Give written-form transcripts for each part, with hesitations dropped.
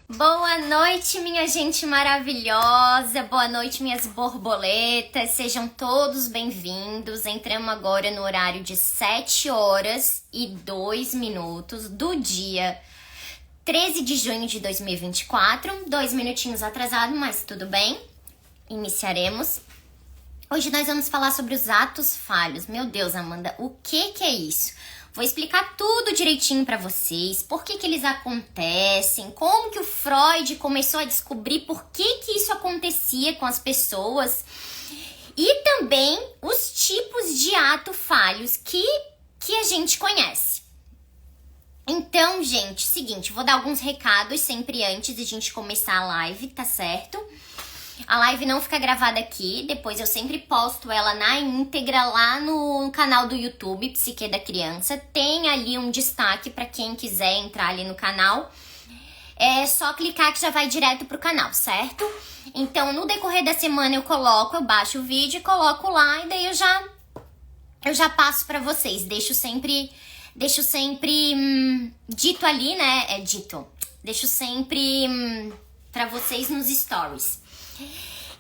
Boa noite, minha gente maravilhosa. Boa noite, minhas borboletas. Sejam todos bem-vindos. Entramos agora no horário de 7h02 do dia 13 de junho de 2024. 2 minutinhos atrasado, mas tudo bem. Iniciaremos. Hoje nós vamos falar sobre os atos falhos. Meu Deus, Amanda, o que é isso? Vou explicar tudo direitinho pra vocês, por que eles acontecem, como que o Freud começou a descobrir por que isso acontecia com as pessoas e também os tipos de atos falhos que a gente conhece. Então, gente, seguinte, vou dar alguns recados sempre antes de a gente começar a live, tá certo? A live não fica gravada aqui, depois eu sempre posto ela na íntegra lá no canal do YouTube, Psique da Criança. Tem ali um destaque para quem quiser entrar ali no canal. É só clicar que já vai direto pro canal, certo? Então, no decorrer da semana eu baixo o vídeo e coloco lá e daí eu já passo para vocês. Deixo sempre dito ali, né? Deixo sempre para vocês nos stories.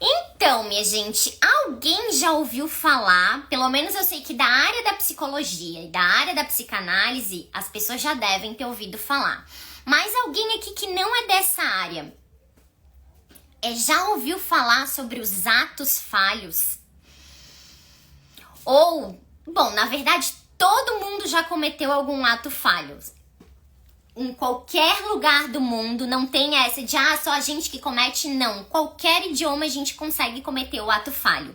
Então, minha gente, alguém já ouviu falar, pelo menos eu sei que da área da psicologia e da área da psicanálise, as pessoas já devem ter ouvido falar. Mas alguém aqui que não é dessa área, já ouviu falar sobre os atos falhos? Ou, bom, na verdade, todo mundo já cometeu algum ato falho. Em qualquer lugar do mundo, não tem essa de, só a gente que comete, não. Qualquer idioma a gente consegue cometer o ato falho.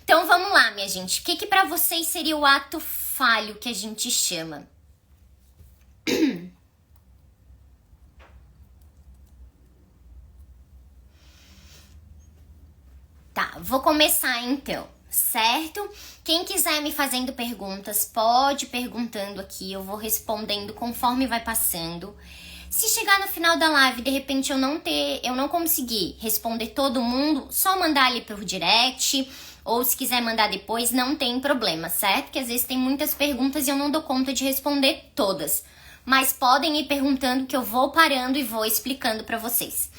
Então, vamos lá, minha gente. O que pra vocês seria o ato falho que a gente chama? Tá, vou começar então, certo? Quem quiser me fazendo perguntas, pode ir perguntando aqui, eu vou respondendo conforme vai passando. Se chegar no final da live, de repente eu não conseguir responder todo mundo, só mandar ali por direct, ou se quiser mandar depois, não tem problema, certo? Porque às vezes tem muitas perguntas e eu não dou conta de responder todas. Mas podem ir perguntando que eu vou parando e vou explicando pra vocês.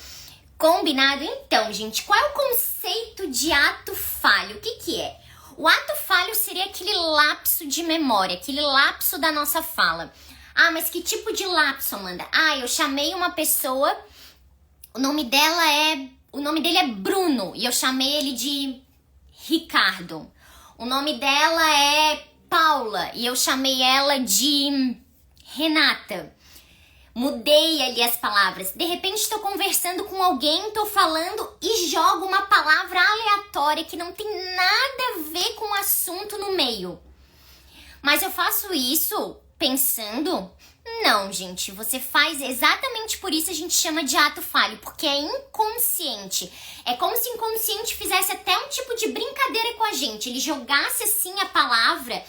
Combinado? Então, gente, qual é o conceito de ato falho? O que é? O ato falho seria aquele lapso de memória, aquele lapso da nossa fala. Mas que tipo de lapso, Amanda? Eu chamei uma pessoa, o nome dele é Bruno e eu chamei ele de Ricardo. O nome dela é Paula e eu chamei ela de Renata. Mudei ali as palavras. De repente estou conversando com alguém, estou falando e jogo uma palavra aleatória que não tem nada a ver com o assunto no meio. Mas eu faço isso pensando? Não, gente. Você faz exatamente por isso a gente chama de ato falho, porque é inconsciente. É como se o inconsciente fizesse até um tipo de brincadeira com a gente. Ele jogasse assim a palavra,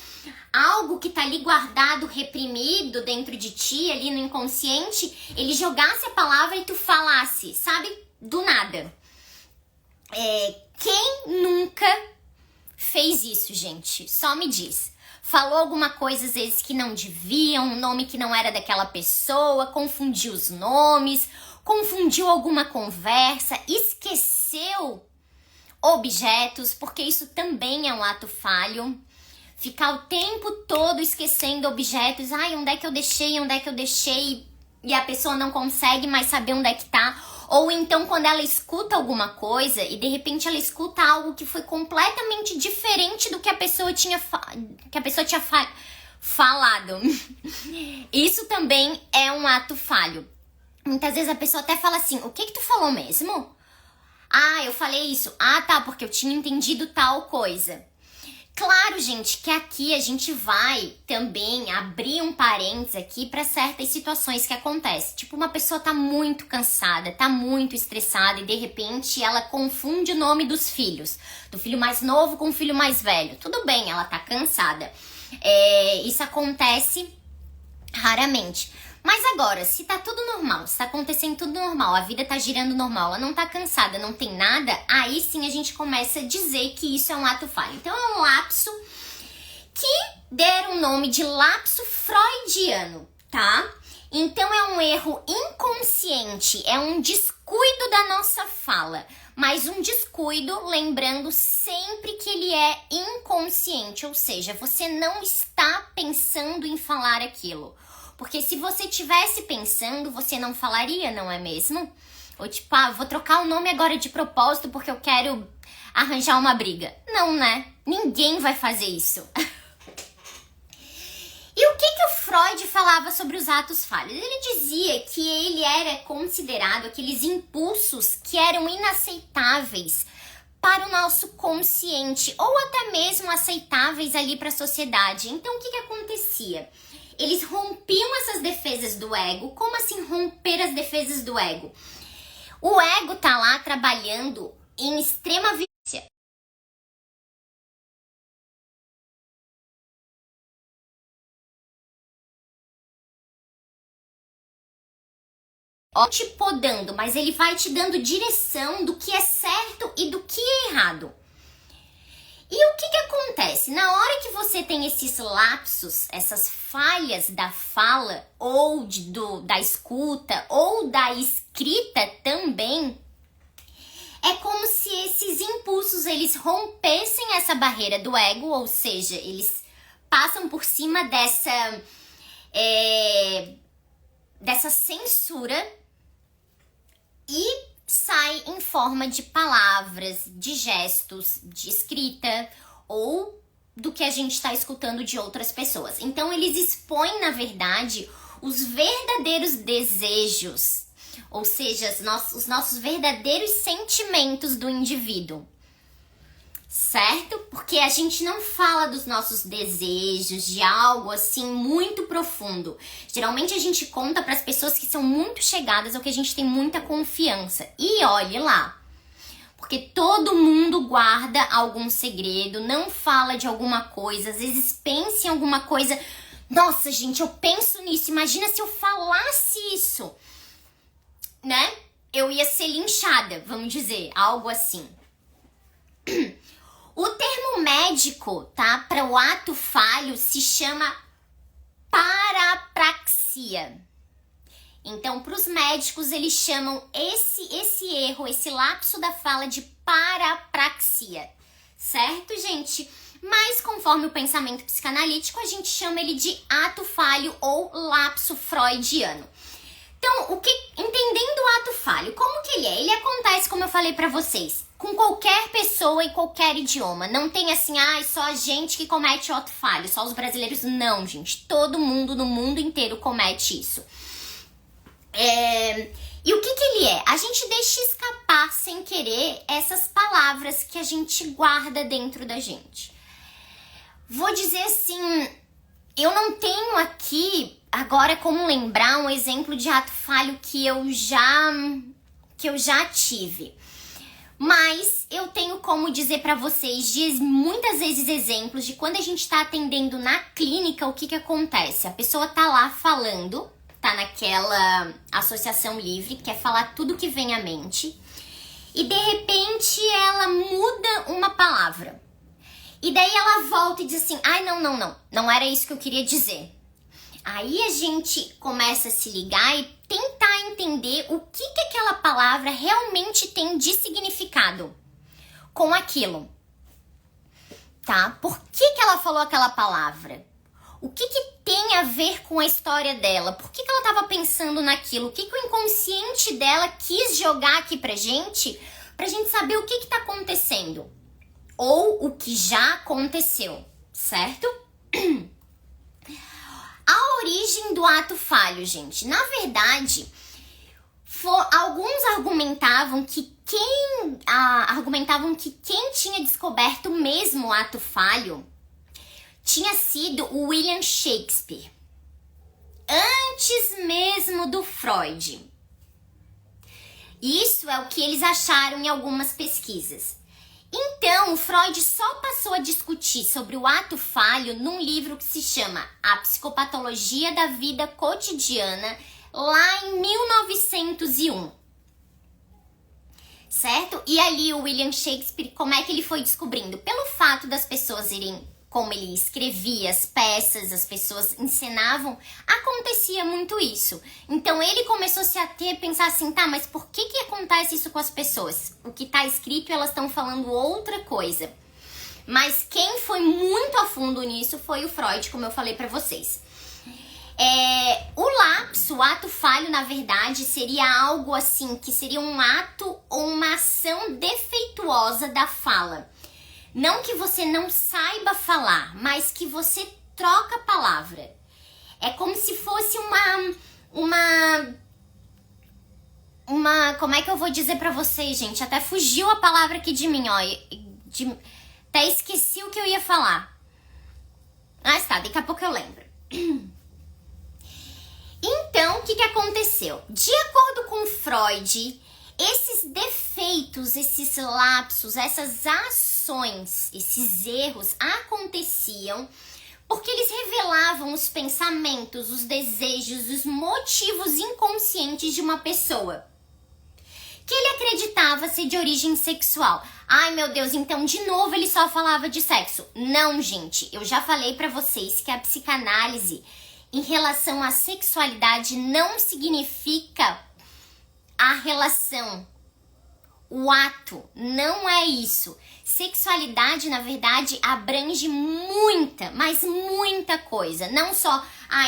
algo que tá ali guardado, reprimido dentro de ti, ali no inconsciente, ele jogasse a palavra e tu falasse, sabe? Do nada. Quem nunca fez isso, gente? Só me diz. Falou alguma coisa às vezes que não devia, um nome que não era daquela pessoa, confundiu os nomes, confundiu alguma conversa, esqueceu objetos, porque isso também é um ato falho. Ficar o tempo todo esquecendo objetos. Onde é que eu deixei? E a pessoa não consegue mais saber onde é que tá. Ou então quando ela escuta alguma coisa e de repente ela escuta algo que foi completamente diferente do que a pessoa tinha falado. Isso também é um ato falho. Muitas vezes a pessoa até fala assim, o que tu falou mesmo? Eu falei isso. Tá, porque eu tinha entendido tal coisa. Claro, gente, que aqui a gente vai também abrir um parênteses aqui para certas situações que acontecem. Tipo, uma pessoa tá muito cansada, tá muito estressada e de repente ela confunde o nome dos filhos. Do filho mais novo com o filho mais velho. Tudo bem, ela tá cansada. Isso acontece raramente. Mas agora, se tá tudo normal, se tá acontecendo tudo normal, a vida tá girando normal, ela não tá cansada, não tem nada, aí sim a gente começa a dizer que isso é um ato falho. Então é um lapso que deram o nome de lapso freudiano, tá? Então é um erro inconsciente, é um descuido da nossa fala, mas um descuido, lembrando sempre que ele é inconsciente, ou seja, você não está pensando em falar aquilo. Porque se você tivesse pensando, você não falaria, não é mesmo? Ou tipo, vou trocar o nome agora de propósito porque eu quero arranjar uma briga. Não, né? Ninguém vai fazer isso. E o que o Freud falava sobre os atos falhos? Ele dizia que ele era considerado aqueles impulsos que eram inaceitáveis para o nosso consciente, ou até mesmo aceitáveis ali para a sociedade. Então, o que acontecia? Eles rompiam essas defesas do ego. Como assim romper as defesas do ego? O ego tá lá trabalhando em extrema violência, te podando, mas ele vai te dando direção do que é certo e do que é errado. E o que acontece? Na hora que você tem esses lapsos, essas falhas da fala, ou da escuta, ou da escrita também, é como se esses impulsos, eles rompessem essa barreira do ego, ou seja, eles passam por cima dessa censura e sai em forma de palavras, de gestos, de escrita ou do que a gente está escutando de outras pessoas. Então, eles expõem, na verdade, os verdadeiros desejos, ou seja, os nossos verdadeiros sentimentos do indivíduo. Certo? Porque a gente não fala dos nossos desejos, de algo assim muito profundo. Geralmente a gente conta para as pessoas que são muito chegadas ou que a gente tem muita confiança. E olhe lá, porque todo mundo guarda algum segredo, não fala de alguma coisa, às vezes pensa em alguma coisa. Nossa, gente, eu penso nisso, imagina se eu falasse isso, né? Eu ia ser linchada, vamos dizer, algo assim. O termo médico, tá, para o ato falho se chama parapraxia. Então, para os médicos, eles chamam esse erro, esse lapso da fala de parapraxia, certo, gente? Mas, conforme o pensamento psicanalítico, a gente chama ele de ato falho ou lapso freudiano. Então, entendendo o ato falho, como que ele é? Ele acontece, como eu falei pra vocês, com qualquer pessoa e qualquer idioma. Não tem assim, só a gente que comete o ato falho, só os brasileiros. Não, gente. Todo mundo no mundo inteiro comete isso. E o que ele é? A gente deixa escapar sem querer essas palavras que a gente guarda dentro da gente. Vou dizer assim, eu não tenho aqui agora como lembrar um exemplo de ato falho que eu já tive. Mas eu tenho como dizer pra vocês muitas vezes exemplos de quando a gente tá atendendo na clínica, o que acontece? A pessoa tá lá falando, tá naquela associação livre, quer falar tudo que vem à mente, e de repente ela muda uma palavra. E daí ela volta e diz assim, não era isso que eu queria dizer. Aí a gente começa a se ligar e tentar entender o que aquela palavra realmente tem de significado com aquilo, tá? Por que ela falou aquela palavra? O que tem a ver com a história dela? Por que ela estava pensando naquilo? O que o inconsciente dela quis jogar aqui pra gente saber o que tá acontecendo? Ou o que já aconteceu, certo? A origem do ato falho, gente. Na verdade, alguns argumentavam que quem tinha descoberto mesmo o ato falho tinha sido o William Shakespeare. Antes mesmo do Freud. Isso é o que eles acharam em algumas pesquisas. Então, o Freud só passou a discutir sobre o ato falho num livro que se chama A Psicopatologia da Vida Cotidiana, lá em 1901. Certo? E ali o William Shakespeare, como é que ele foi descobrindo? Pelo fato das pessoas irem como ele escrevia as peças, as pessoas encenavam, acontecia muito isso. Então ele começou a se ater, pensar assim, tá, mas por que acontece isso com as pessoas? O que tá escrito, elas estão falando outra coisa. Mas quem foi muito a fundo nisso foi o Freud, como eu falei pra vocês. O lapso, o ato falho, na verdade, seria algo assim, que seria um ato ou uma ação defeituosa da fala. Não que você não saiba falar, mas que você troca a palavra. É como se fosse como é que eu vou dizer pra vocês, gente? Até fugiu a palavra aqui de mim, ó. Até esqueci o que eu ia falar. Ah, está, daqui a pouco eu lembro. Então, o que aconteceu? De acordo com Freud, esses defeitos, esses lapsos, essas ações, esses erros aconteciam porque eles revelavam os pensamentos, os desejos, os motivos inconscientes de uma pessoa que ele acreditava ser de origem sexual. Ai, meu Deus, então de novo ele só falava de sexo. Não, gente, eu já falei pra vocês que a psicanálise em relação à sexualidade não significa a relação, o ato, não é isso. Sexualidade, na verdade, abrange muita, mas muita coisa. Não só,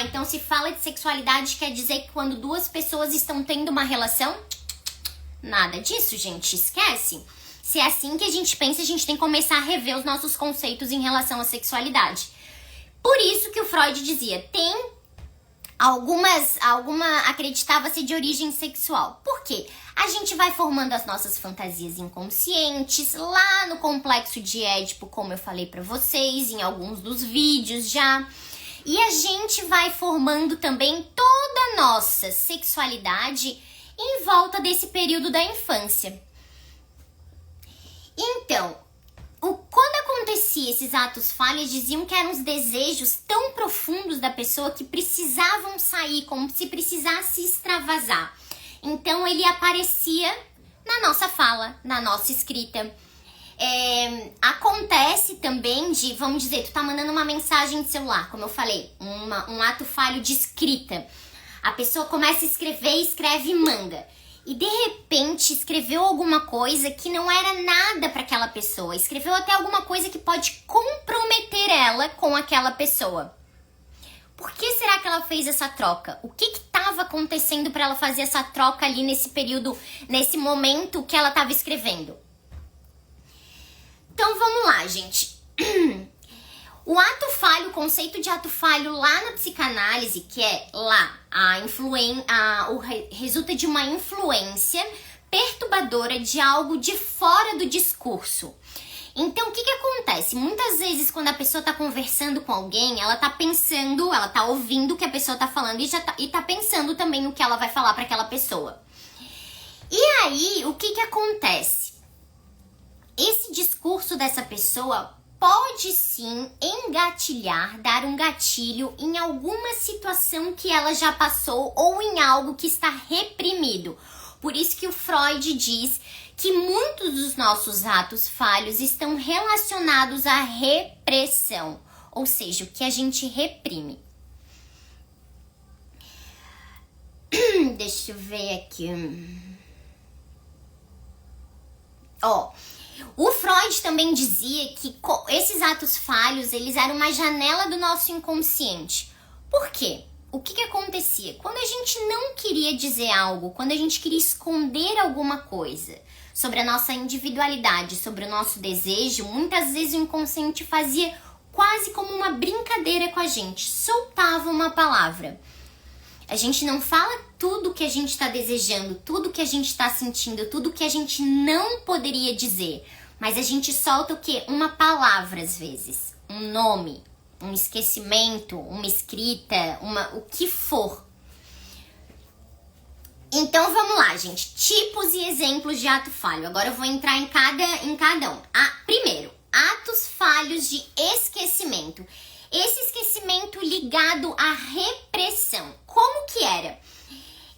então se fala de sexualidade quer dizer que quando duas pessoas estão tendo uma relação? Nada disso, gente, esquece. Se é assim que a gente pensa, a gente tem que começar a rever os nossos conceitos em relação à sexualidade. Por isso que o Freud dizia, alguma acreditava ser de origem sexual. Por quê? A gente vai formando as nossas fantasias inconscientes lá no complexo de Édipo, como eu falei pra vocês em alguns dos vídeos já. E a gente vai formando também toda a nossa sexualidade em volta desse período da infância. Então, quando acontecia esses atos falhos, diziam que eram os desejos tão profundos da pessoa que precisavam sair, como se precisasse extravasar. Então, ele aparecia na nossa fala, na nossa escrita. Acontece também de, vamos dizer, tu tá mandando uma mensagem de celular, como eu falei, um ato falho de escrita. A pessoa começa a escrever, escreve e manda. E de repente escreveu alguma coisa que não era nada para aquela pessoa. Escreveu até alguma coisa que pode comprometer ela com aquela pessoa. Por que será que ela fez essa troca? O que estava acontecendo para ela fazer essa troca ali nesse período, nesse momento que ela estava escrevendo? Então vamos lá, gente. O ato falho, o conceito de ato falho lá na psicanálise, que é lá resulta de uma influência perturbadora de algo de fora do discurso. Então, o que acontece? Muitas vezes, quando a pessoa tá conversando com alguém, ela tá pensando, ela tá ouvindo o que a pessoa tá falando e tá pensando também o que ela vai falar para aquela pessoa. E aí, o que acontece? Esse discurso dessa pessoa pode sim engatilhar, dar um gatilho em alguma situação que ela já passou ou em algo que está reprimido. Por isso que o Freud diz que muitos dos nossos atos falhos estão relacionados à repressão, ou seja, o que a gente reprime. Deixa eu ver aqui. O Freud também dizia que esses atos falhos, eles eram uma janela do nosso inconsciente. Por quê? O que acontecia? Quando a gente não queria dizer algo, quando a gente queria esconder alguma coisa sobre a nossa individualidade, sobre o nosso desejo, muitas vezes o inconsciente fazia quase como uma brincadeira com a gente, soltava uma palavra. A gente não fala tudo que a gente está desejando, tudo que a gente está sentindo, tudo que a gente não poderia dizer. Mas a gente solta o quê? Uma palavra às vezes, um nome, um esquecimento, uma escrita, o que for. Então vamos lá, gente. Tipos e exemplos de ato falho. Agora eu vou entrar em cada um. Primeiro, atos falhos de esquecimento. Esse esquecimento ligado à repressão. Como que era?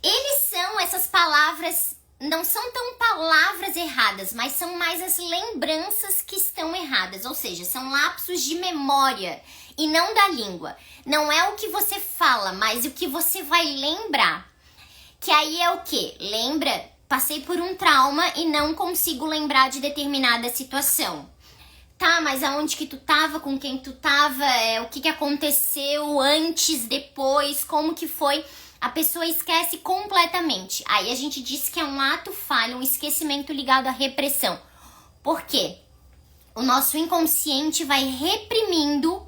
Eles são essas palavras não são tão palavras erradas, mas são mais as lembranças que estão erradas, ou seja, são lapsos de memória e não da língua. Não é o que você fala, mas o que você vai lembrar. Que aí é o quê? Lembra, passei por um trauma e não consigo lembrar de determinada situação. Tá, mas aonde que tu tava, com quem tu tava, o que aconteceu antes, depois, como que foi? A pessoa esquece completamente. Aí a gente diz que é um ato falho, um esquecimento ligado à repressão. Por quê? O nosso inconsciente vai reprimindo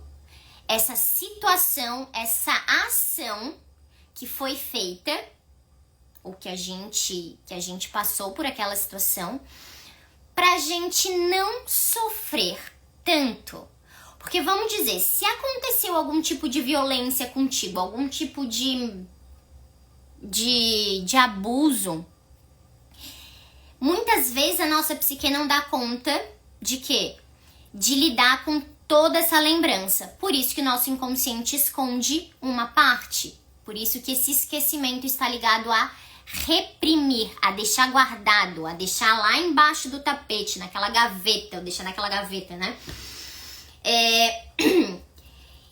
essa situação, essa ação que foi feita, ou que a gente passou por aquela situação, pra gente não sofrer tanto. Porque vamos dizer, se aconteceu algum tipo de violência contigo, algum tipo de abuso, muitas vezes a nossa psique não dá conta de quê? De lidar com toda essa lembrança. Por isso que o nosso inconsciente esconde uma parte. Por isso que esse esquecimento está ligado a reprimir, a deixar guardado, a deixar lá embaixo do tapete, naquela gaveta, ou deixar naquela gaveta, né?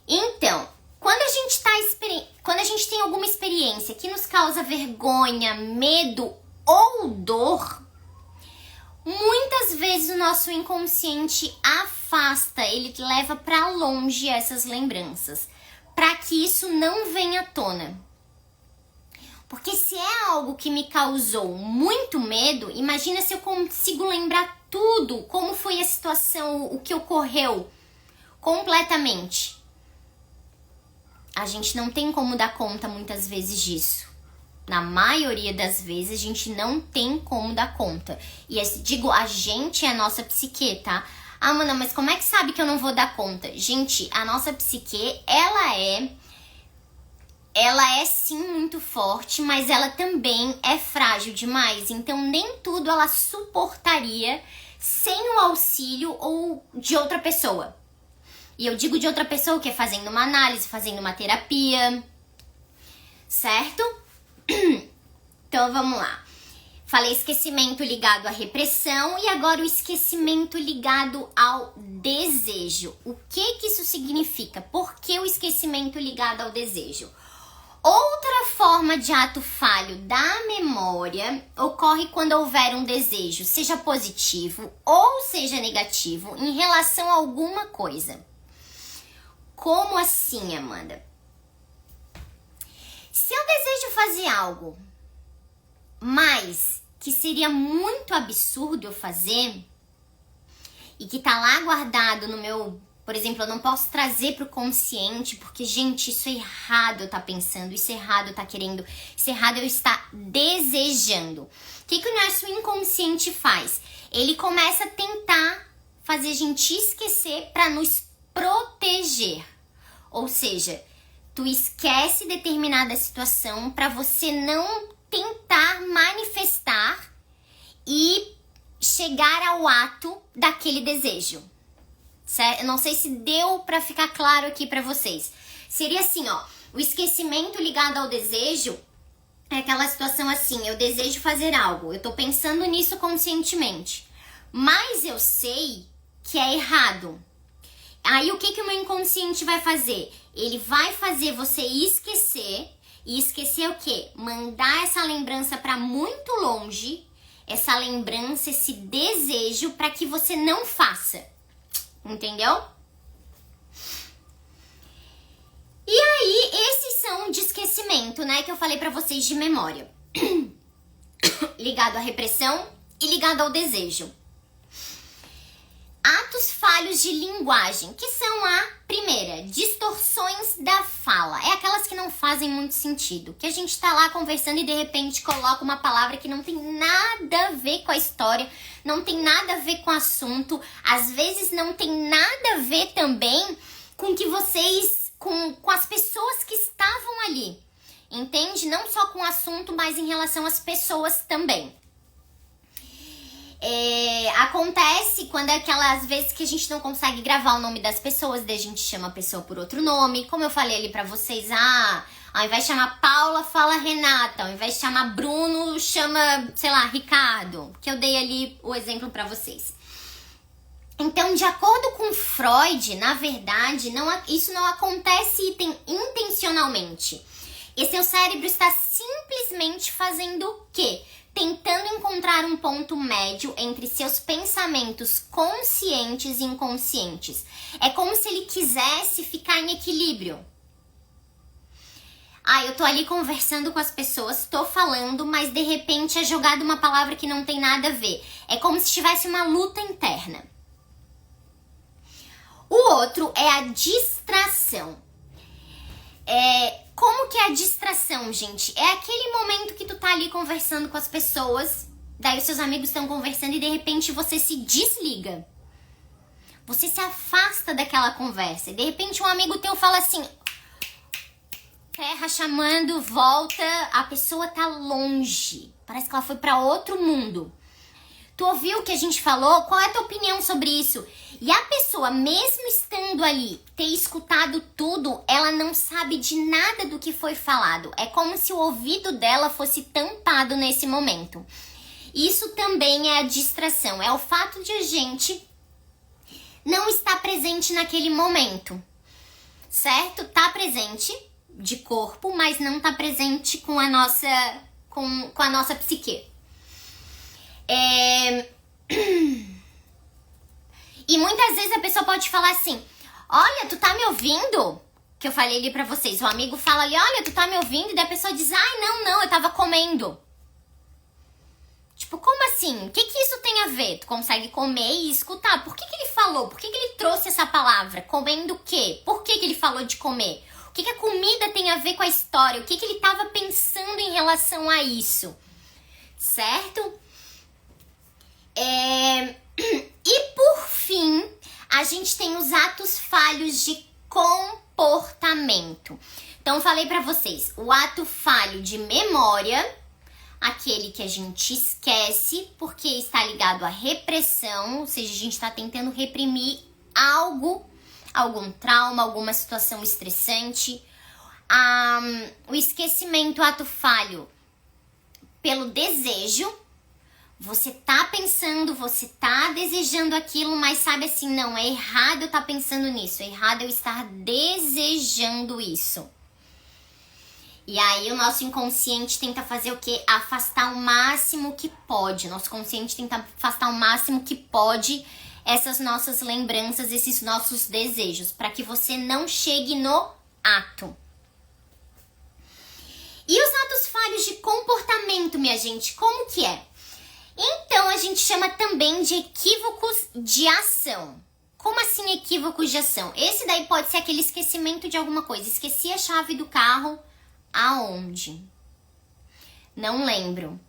Então, quando a gente tem alguma experiência que nos causa vergonha, medo ou dor, muitas vezes o nosso inconsciente afasta, ele leva para longe essas lembranças, para que isso não venha à tona. Porque se é algo que me causou muito medo, imagina se eu consigo lembrar tudo, como foi a situação, o que ocorreu completamente. A gente não tem como dar conta muitas vezes disso. Na maioria das vezes a gente não tem como dar conta. E digo, a gente é a nossa psique, tá? Ah, Mana, mas como é que sabe que eu não vou dar conta? Gente, a nossa psique, ela é sim muito forte, mas ela também é frágil demais. Então nem tudo ela suportaria sem o auxílio ou de outra pessoa. E eu digo de outra pessoa que é fazendo uma análise, fazendo uma terapia, certo? Então vamos lá. Falei esquecimento ligado à repressão e agora o esquecimento ligado ao desejo. O que isso significa? Por que o esquecimento ligado ao desejo? Outra forma de ato falho da memória ocorre quando houver um desejo, seja positivo ou seja negativo, em relação a alguma coisa. Como assim, Amanda? Se eu desejo fazer algo, mas que seria muito absurdo eu fazer, e que tá lá guardado no meu... Por exemplo, eu não posso trazer pro consciente, porque, gente, isso é errado eu tá pensando, isso é errado eu tá querendo, isso é errado eu estar desejando. O que o nosso inconsciente faz? Ele começa a tentar fazer a gente esquecer para nos proteger. Ou seja, tu esquece determinada situação para você não tentar manifestar e chegar ao ato daquele desejo. Certo? Eu não sei se deu pra ficar claro aqui pra vocês. Seria assim, ó, o esquecimento ligado ao desejo é aquela situação assim, eu desejo fazer algo, eu tô pensando nisso conscientemente, mas eu sei que é errado. Aí o que o meu inconsciente vai fazer? Ele vai fazer você esquecer, e esquecer o quê? Mandar essa lembrança pra muito longe, essa lembrança, esse desejo pra que você não faça. Entendeu? E aí, esses são de esquecimento, né? Que eu falei pra vocês de memória. Ligado à repressão e ligado ao desejo. Atos falhos de linguagem, que são a primeira, distorções da fala. É aquelas que não fazem muito sentido. Que a gente tá lá conversando e de repente coloca uma palavra que não tem nada a ver com a história, não tem nada a ver com o assunto, às vezes não tem nada a ver também com que vocês, com as pessoas que estavam ali. Entende? Não só com o assunto, mas em relação às pessoas também. Acontece quando é aquelas vezes que a gente não consegue gravar o nome das pessoas, daí a gente chama a pessoa por outro nome. Como eu falei ali pra vocês, Ao invés de chamar Paula, fala Renata. Ao invés de chamar Bruno, chama, sei lá, Ricardo. Que eu dei ali o exemplo pra vocês. Então, de acordo com Freud, na verdade, isso não acontece intencionalmente. E seu cérebro está simplesmente fazendo o quê? Tentando encontrar um ponto médio entre seus pensamentos conscientes e inconscientes. É como se ele quisesse ficar em equilíbrio. Eu tô ali conversando com as pessoas, tô falando, mas de repente é jogada uma palavra que não tem nada a ver. É como se tivesse uma luta interna. O outro é a distração. Como que é a distração, gente? É aquele momento que tu tá ali conversando com as pessoas, daí os seus amigos estão conversando e de repente você se desliga. Você se afasta daquela conversa. E de repente um amigo teu fala assim, terra chamando, volta, a pessoa tá longe. Parece que ela foi pra outro mundo. Tu ouviu o que a gente falou? Qual é a tua opinião sobre isso? E a pessoa, mesmo estando ali, ter escutado tudo, ela não sabe de nada do que foi falado. É como se o ouvido dela fosse tampado nesse momento. Isso também é a distração. É o fato de a gente não estar presente naquele momento. Certo? Tá presente de corpo, mas não tá presente com a nossa psique. E muitas vezes a pessoa pode falar assim, olha, tu tá me ouvindo? Que eu falei ali pra vocês, o amigo fala ali, olha, tu tá me ouvindo? E daí a pessoa diz, ai, não, eu tava comendo. Tipo, como assim? O que isso tem a ver? Tu consegue comer e escutar. Por que ele falou? Por que ele trouxe essa palavra? Comendo o quê? Por que ele falou de comer? O que a comida tem a ver com a história? O que ele tava pensando em relação a isso? Certo? E por fim, a gente tem os atos falhos de comportamento. Então, falei pra vocês, o ato falho de memória, aquele que a gente esquece porque está ligado à repressão, ou seja, a gente está tentando reprimir algo, algum trauma, alguma situação estressante. O esquecimento, ato falho pelo desejo. Você tá pensando, você tá desejando aquilo, mas sabe assim, não, é errado eu estar pensando nisso, é errado eu estar desejando isso. E aí o nosso inconsciente tenta fazer o quê? Afastar o máximo que pode. Nosso consciente tenta afastar o máximo que pode essas nossas lembranças, esses nossos desejos, para que você não chegue no ato. E os atos falhos de comportamento, minha gente, como que é? Então, a gente chama também de equívocos de ação. Como assim equívocos de ação? Esse daí pode ser aquele esquecimento de alguma coisa. Esqueci a chave do carro aonde? Não lembro.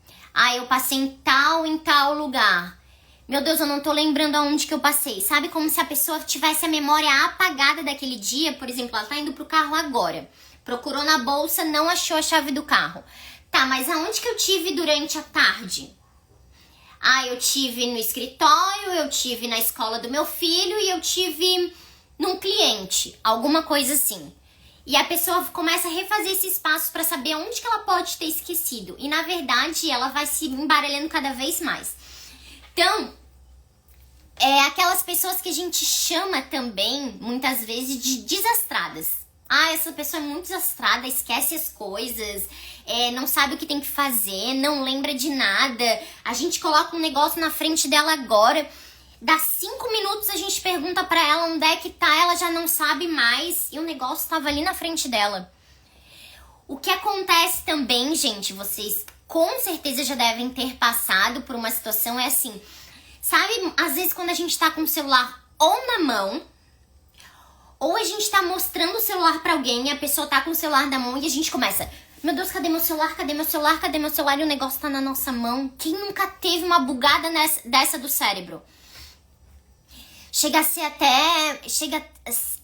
Eu passei em tal lugar. Meu Deus, eu não tô lembrando aonde que eu passei. Sabe, como se a pessoa tivesse a memória apagada daquele dia. Por exemplo, ela tá indo pro carro agora. Procurou na bolsa, não achou a chave do carro. Tá, mas aonde que eu tive durante a tarde? Eu tive no escritório, eu tive na escola do meu filho e eu tive num cliente, alguma coisa assim. E a pessoa começa a refazer esses passos para saber onde que ela pode ter esquecido. E na verdade ela vai se embaralhando cada vez mais. Então, aquelas pessoas que a gente chama também, muitas vezes, de desastradas. Essa pessoa é muito desastrada, esquece as coisas, não sabe o que tem que fazer, não lembra de nada. A gente coloca um negócio na frente dela agora, dá 5 minutos, a gente pergunta pra ela onde é que tá, ela já não sabe mais e o negócio tava ali na frente dela. O que acontece também, gente, vocês com certeza já devem ter passado por uma situação, é assim, sabe, às vezes quando a gente tá com o celular ou na mão, ou a gente tá mostrando o celular pra alguém e a pessoa tá com o celular na mão e a gente começa, meu Deus, cadê meu celular, cadê meu celular, cadê meu celular? E o negócio tá na nossa mão. Quem nunca teve uma bugada dessa do cérebro? Chega a ser até...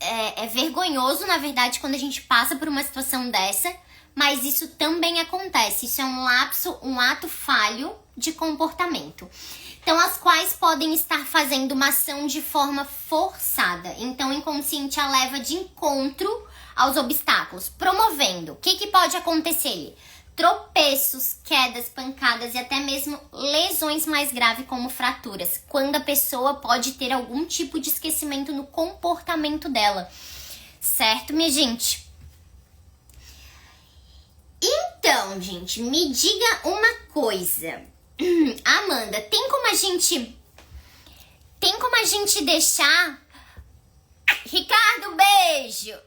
É vergonhoso, na verdade, quando a gente passa por uma situação dessa, mas isso também acontece. Isso é um lapso, um ato falho de comportamento. Então, as quais podem estar fazendo uma ação de forma forçada. Então, o inconsciente a leva de encontro aos obstáculos, promovendo. O que pode acontecer ali? Tropeços, quedas, pancadas e até mesmo lesões mais graves como fraturas, quando a pessoa pode ter algum tipo de esquecimento no comportamento dela. Certo, minha gente? Então, gente, me diga uma coisa. Amanda, tem como a gente deixar... Ricardo, beijo!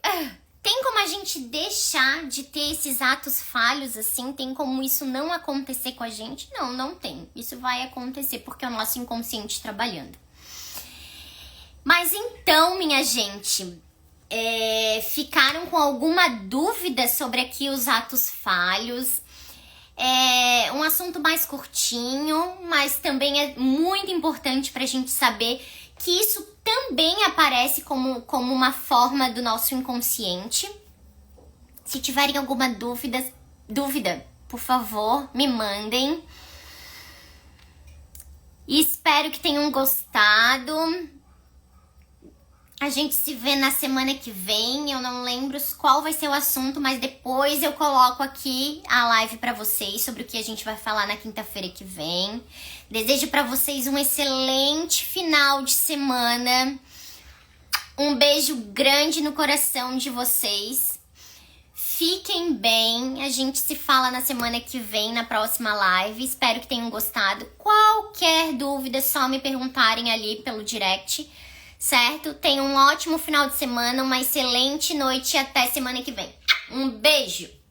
Tem como a gente deixar de ter esses atos falhos assim? Tem como isso não acontecer com a gente? Não, não tem. Isso vai acontecer porque é o nosso inconsciente trabalhando. Mas então, minha gente, ficaram com alguma dúvida sobre aqui os atos falhos? É um assunto mais curtinho, mas também é muito importante pra gente saber que isso também aparece como uma forma do nosso inconsciente. Se tiverem alguma dúvida, por favor, me mandem. E espero que tenham gostado. A gente se vê na semana que vem. Eu não lembro qual vai ser o assunto, mas depois eu coloco aqui a live pra vocês sobre o que a gente vai falar na quinta-feira que vem. Desejo pra vocês um excelente final de semana. Um beijo grande no coração de vocês. Fiquem bem. A gente se fala na semana que vem, na próxima live. Espero que tenham gostado. Qualquer dúvida, é só me perguntarem ali pelo direct. Certo? Tenham um ótimo final de semana, uma excelente noite e até semana que vem. Um beijo!